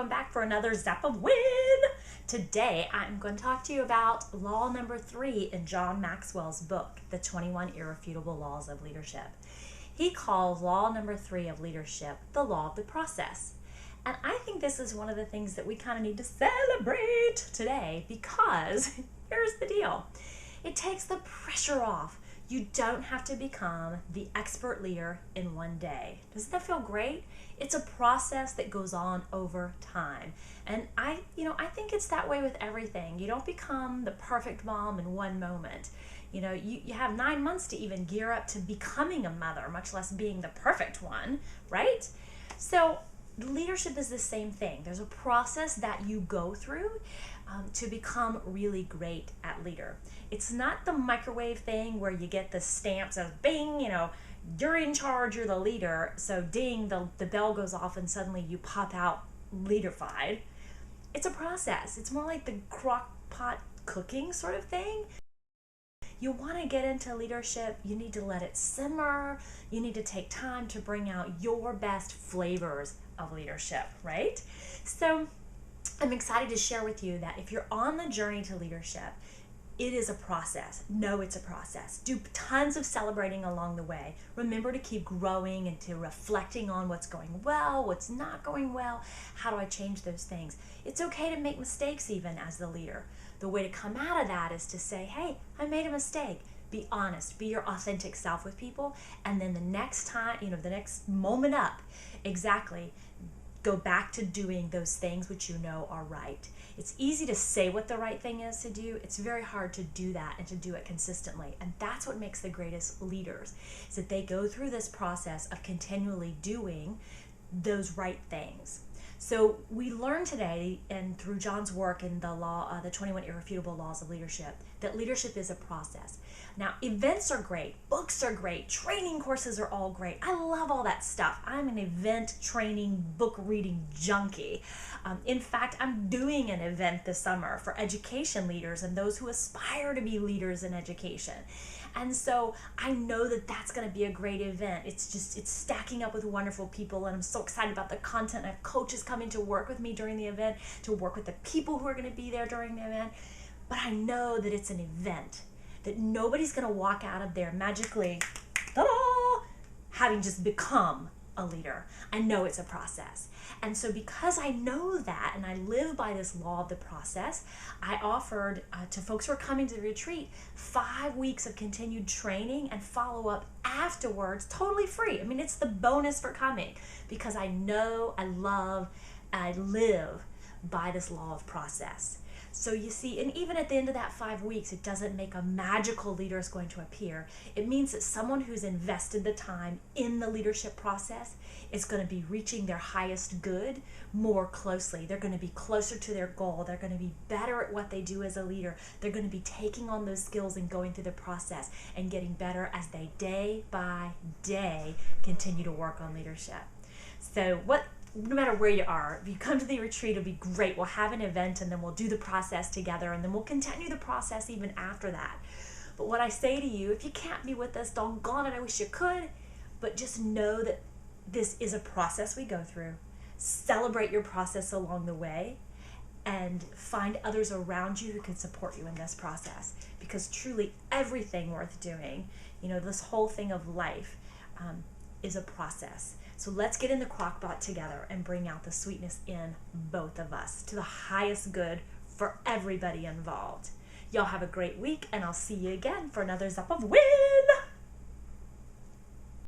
welcome back for another Zap of Win. Today I'm going to talk to you about law number 3 in John Maxwell's book, The 21 Irrefutable Laws of Leadership. He calls law number 3 of leadership the law of the process. And I think this is one of the things that we kind of need to celebrate today because here's the deal. It takes the pressure off. You don't have to become the expert leader in one day. Doesn't that feel great? It's a process that goes on over time. And I think it's that way with everything. You don't become the perfect mom in one moment. You have 9 months to even gear up to becoming a mother, much less being the perfect one, right? So leadership is the same thing. There's a process that you go through to become really great at leader. It's not the microwave thing where you get the stamps of bing, you're in charge, you're the leader, so ding, the bell goes off and suddenly you pop out leaderfied. It's a process. It's more like the crock pot cooking sort of thing. You want to get into leadership, you need to let it simmer, you need to take time to bring out your best flavors of leadership, right? So I'm excited to share with you that if you're on the journey to leadership, it is a process. Know it's a process. Do tons of celebrating along the way. Remember to keep growing and to reflecting on what's going well, what's not going well. How do I change those things? It's okay to make mistakes even as the leader. The way to come out of that is to say, hey, I made a mistake. Be honest, be your authentic self with people. And then the next time, the next moment up, exactly, go back to doing those things which you know are right. It's easy to say what the right thing is to do. It's very hard to do that and to do it consistently. And that's what makes the greatest leaders, is that they go through this process of continually doing those right things. So we learned today, and through John's work in the 21 Irrefutable Laws of Leadership, that leadership is a process. Now, events are great, books are great, training courses are all great. I love all that stuff. I'm an event training, book reading junkie. In fact, I'm doing an event this summer for education leaders and those who aspire to be leaders in education. And so I know that that's going to be a great event. It's stacking up with wonderful people, and I'm so excited about the content. I have coaches coming to work with me during the event, to work with the people who are going to be there during the event. But I know that it's an event, that nobody's going to walk out of there magically, ta-da, having just become a leader. I know it's a process. And so because I know that and I live by this law of the process, I offered to folks who are coming to the retreat 5 weeks of continued training and follow-up afterwards, totally free. I mean, it's the bonus for coming because I know, I love, I live by this law of process. So you see, and even at the end of that 5 weeks, it doesn't make a magical leader is going to appear. It means that someone who's invested the time in the leadership process is going to be reaching their highest good more closely. They're going to be closer to their goal. They're going to be better at what they do as a leader. They're going to be taking on those skills and going through the process and getting better as they day by day continue to work on leadership. So no matter where you are, if you come to the retreat, it'll be great. We'll have an event and then we'll do the process together and then we'll continue the process even after that. But what I say to you, if you can't be with us, doggone it, I wish you could, but just know that this is a process we go through. Celebrate your process along the way and find others around you who can support you in this process, because truly everything worth doing, this whole thing of life is a process. So let's get in the crock pot together and bring out the sweetness in both of us to the highest good for everybody involved. Y'all have a great week, and I'll see you again for another Zap of Win!